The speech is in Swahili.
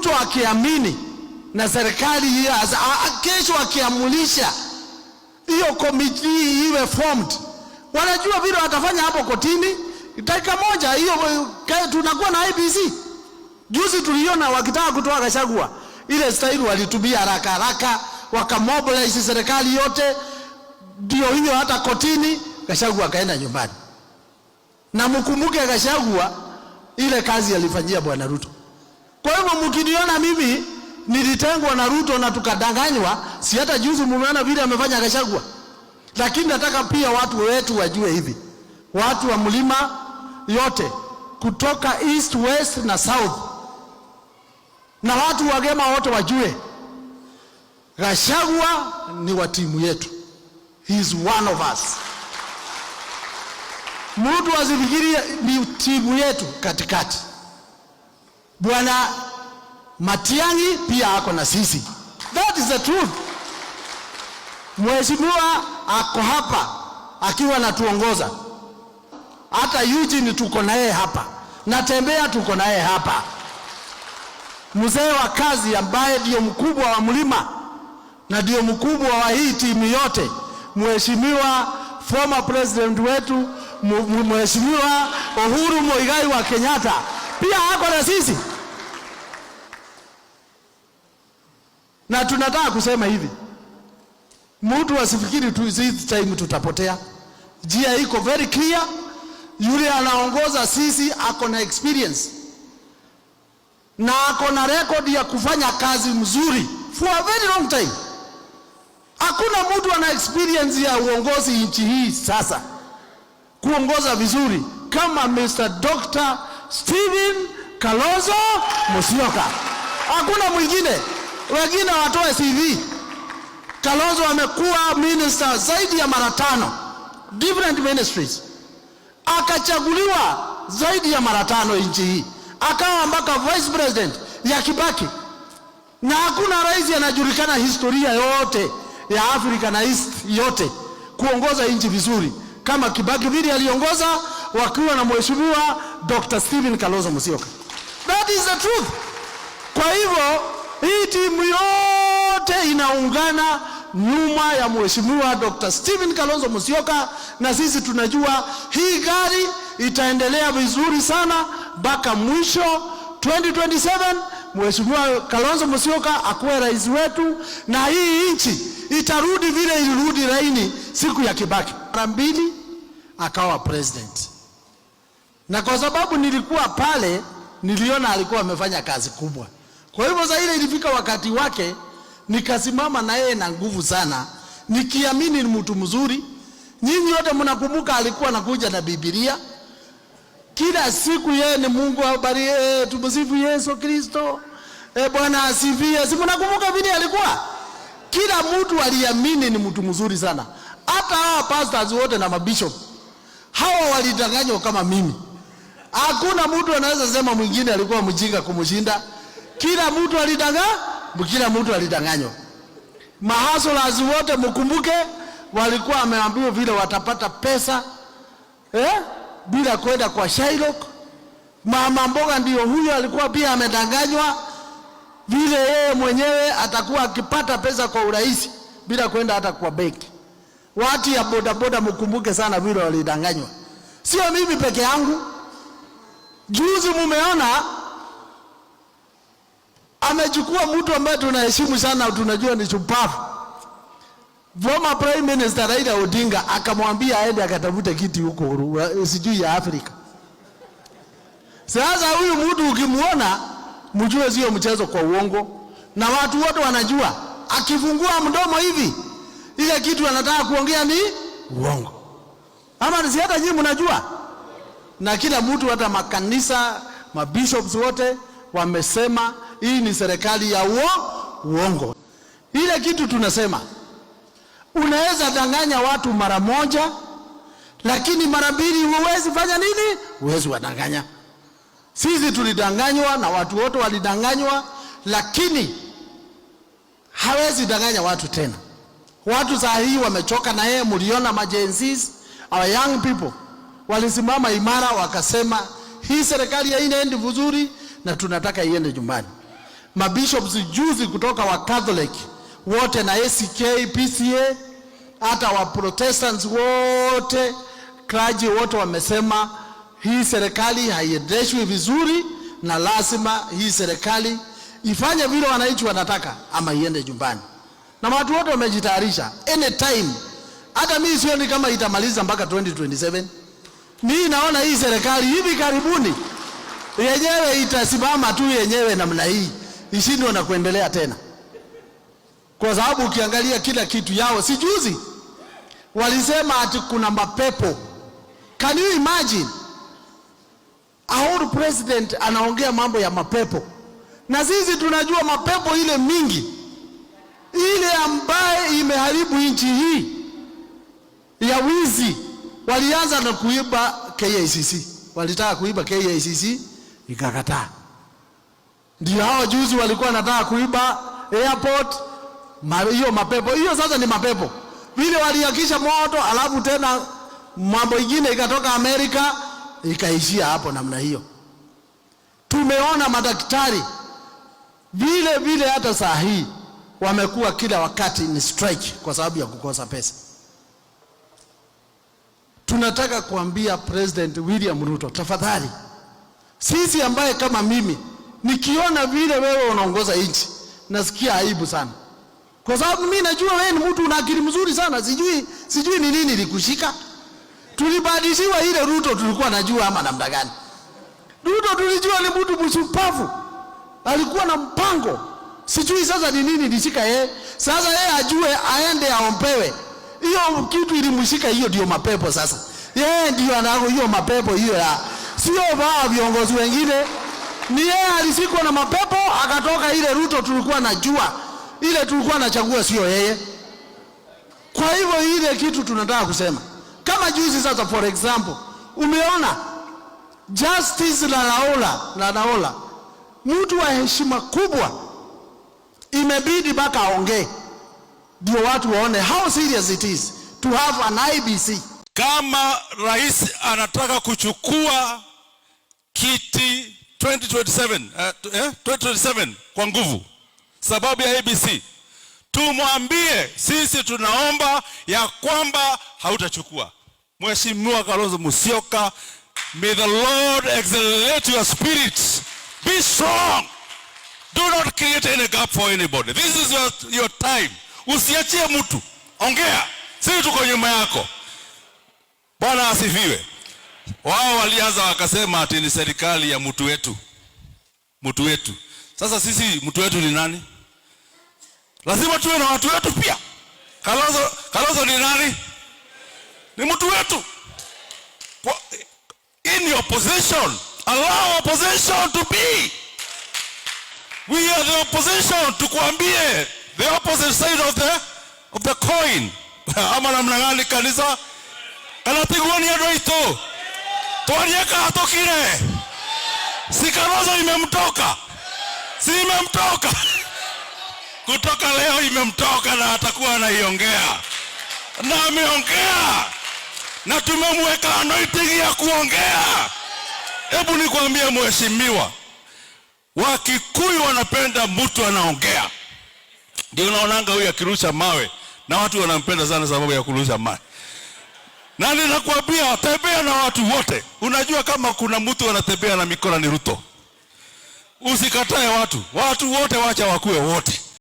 Ruto akiamini na serikali hii kesho akiamulisha hiyo committee iwe formed, wanajua vile watafanya hapo kotini. Dakika moja hiyo tunakuwa na IBC. Juzi tuliona wakitaka kutoa Gachagua, ile style walitumia haraka haraka, wakamobilize serikali yote, ndio hiyo hata kotini Gachagua akaenda nyumbani. Na mkumbuke Gachagua ile kazi alifanyia bwana Ruto. Kwa hivyo mkiniona mimi nilitengwa na Ruto na tukadanganywa, si hata juzi mumeona vile amefanya Gachagua. Lakini nataka pia watu wetu wajue hivi, watu wa mlima yote kutoka east, west na south, na watu wa Gema wote wajue Gachagua ni wa timu yetu. He is one of us. Mtu asifikirie ni timu yetu katikati. Bwana Matiang'i pia ako na sisi. That is the truth. Mheshimiwa ako hapa akiwa anatuongoza. Hata Eugene tuko na yeye hapa. Natembea tuko na yeye hapa. Mzee wa kazi ambaye ndio mkubwa wa mlima na ndio mkubwa wa hii timu yote, Mheshimiwa former president wetu Mheshimiwa Uhuru Muigai wa Kenyatta pia ako na sisi. Na tunataka kusema hivi, mtu asifikiri tu hizi time tutapotea. Njia iko very clear. Yule anaongoza sisi ako na experience na ako na record ya kufanya kazi mzuri for a very long time. Hakuna mtu ana experience ya uongozi nchi hii sasa kuongoza vizuri kama Mr. Dr. Stephen Kalonzo Musyoka. Hakuna mwingine. Wengine watoe CV. Kalonzo amekuwa minister zaidi ya mara 5, different ministries. Akachaguliwa zaidi ya mara 5 nchi hii. Akawa mpaka vice president ya Kibaki. Na hakuna rais anajulikana historia yote ya Afrika na East yote kuongoza nchi vizuri kama Kibaki vile aliongoza wakiwa na Mheshimiwa Dr. Stephen Kalonzo Musyoka. That is the truth. Kwa hivyo hii timu yote inaungana nyuma ya Mheshimiwa Dr. Stephen Kalonzo Musyoka, na sisi tunajua hii gari itaendelea vizuri sana mpaka mwisho 2027. Mheshimiwa Kalonzo Musyoka akuwe rais wetu na hii nchi itarudi vile ilirudi laini siku ya Kibaki. Mara 2 akawa president. Na kwa sababu nilikuwa pale niliona alikuwa amefanya kazi kubwa. Kwa hivyo sasa ile ilifika wakati wake nikasimama na yeye na nguvu sana, nikiamini ni mtu mzuri. Nyinyi wote mnakumbuka alikuwa anakuja na Biblia. Kila siku yeye ni Mungu awabariki, tumsifu Yesu Kristo. Bwana asifiwe. Si mnakumbuka vile alikuwa? Kila mtu aliamini ni mtu mzuri sana. Hata hawa pastors wote na mabishop hawa walidanganywa kama mimi. Hakuna mtu anaweza sema mwingine alikuwa mjinga kumshinda. Kila mtu alidanganywa. Mahasolazi wote mkumbuke walikuwa wameambiwa vile watapata pesa bila kwenda kwa Shylock. Mama mboga ndio huyo alikuwa pia amedanganywa vile yeye mwenyewe atakuwa akipata pesa kwa urahisi bila kwenda hata kwa benki. Watu ya bodaboda mkumbuke sana vile walidanganywa. Sio mimi peke yangu. Juzi mumeona amechukua mtu ambaye tunaheshimu sana, tunajua ni chupafu. Former Prime Minister Raila Odinga akamwambia aende akatafute kiti huko sijui ya Afrika. Sasa huyu mtu ukimuona mjue sio mchezo kwa uongo, na watu wote wanajua akifungua mdomo hivi ile kitu anataka kuongea ni uongo. Ama si hata nyinyi mnajua? Na kila mtu hata makanisa, mabishops wote wamesema hii ni serikali ya uongo. Ile kitu tunasema unaweza danganya watu mara moja, lakini mara 2 huwezi fanya nini? Huwezi wadanganya. Sisi tulidanganywa na watu wote walidanganywa, lakini hawezi danganya watu tena. Watu saa hii wamechoka na yeye. Mliona majensis, our young people walisimama imara wakasema hii serikali haiendi vizuri na tunataka iende nyumbani. mabishops juzi kutoka wa Catholic wote na ACK, PCA, hata wa Protestants wote, clergy wote wamesema hii serikali haiendeshwi vizuri na lazima hii serikali ifanye vile wananchi wanataka ama iende nyumbani. Na watu wote wamejitayarisha anytime. Hata mimi sioni kama itamaliza mpaka 2027. Mimi naona hii serikali hivi karibuni yenyewe itasimama tu yenyewe namna hii, ishindwe na kuendelea tena. Kwa sababu ukiangalia kila kitu yao, si juzi walisema ati kuna mapepo. Can you imagine? Our president anaongea mambo ya mapepo. Na sisi tunajua mapepo ile mingi, ile ambaye imeharibu nchi hii ya wizi. Walianza na kuiba KICC. Walitaka kuiba KICC, ikakataa. Ndio hao juzi walikuwa wanataka kuiba airport. Hiyo mapepo, hiyo sasa ni mapepo. Vile walihakisha moto, alafu tena mambo ingine ikatoka Amerika, ikaishia hapo namna hiyo. Tumeona madaktari vile hata saa hii wamekuwa kila wakati ni strike kwa sababu ya kukosa pesa. Tunataka kuambia President William Ruto, tafadhali, sisi ambaye kama mimi nikiona vile wewe unaongoza nchi nasikia aibu sana. Kwa sababu mimi najua wewe ni mtu una akili mzuri sana, sijui ni nini likushika. Tulibadilishiwa ile Ruto tulikuwa najua ama namna gani. Ruto tulijua ni mtu mshupavu. Alikuwa na mpango. Sijui sasa ni nini lishika yeye. Sasa yeye ajue aende aombewe. Hiyo kitu ilimshika, hiyo ndio mapepo sasa. Yeye ndio anao hiyo mapepo hiyo ya. Sio wao viongozi wengine. Ni yeye alishikwa na mapepo akatoka ile Ruto tulikuwa najua. Ile tulikuwa nachagua sio yeye. Kwa hivyo ile kitu tunataka kusema. Kama juzi sasa for example, umeona Justice Lalaola, mtu wa heshima kubwa, imebidi baka aongee ndio watu waone how serious it is to have an IBC. Kama rais anataka kuchukua kiti 2027 kwa nguvu sababu ya IBC, tumwambie sisi tunaomba ya kwamba hautachukua. Mheshimiwa Kalonzo Musyoka, may the Lord accelerate your spirit. Be strong. Do not create any gap for anybody. This is your time. Usiachie mtu. Ongea. Sisi tuko nyuma yako. Bwana asifiwe. Wao walianza wakasema ati ni serikali ya mtu wetu. Mtu wetu. Sasa sisi mtu wetu ni nani? Lazima tuwe na watu wetu pia. Kalonzo ni nani? Ni mtu wetu. In your position, allow opposition to be. We are the opposition, tukuambie the opposite side of the coin. Ama namna gani kanisa? Kanatigwani ya doito. Tuanieka hatokire. Si Kalonzo imemtoka. Si imemtoka. Kutoka leo imemtoka na atakuwa anaiongea. Na ameongea. Na tumemweka anointing ya kuongea. Hebu nikwambie mheshimiwa, Wakikuyu wanapenda mtu anaongea. Ndio unaonanga huyu akirusha mawe na watu wanampenda sana sababu ya kurusha mawe. Na ninakwambia tembea na watu wote. Unajua kama kuna mtu anatembea na mikono ni Ruto. Usikatae watu. Watu wote wacha wakue wote.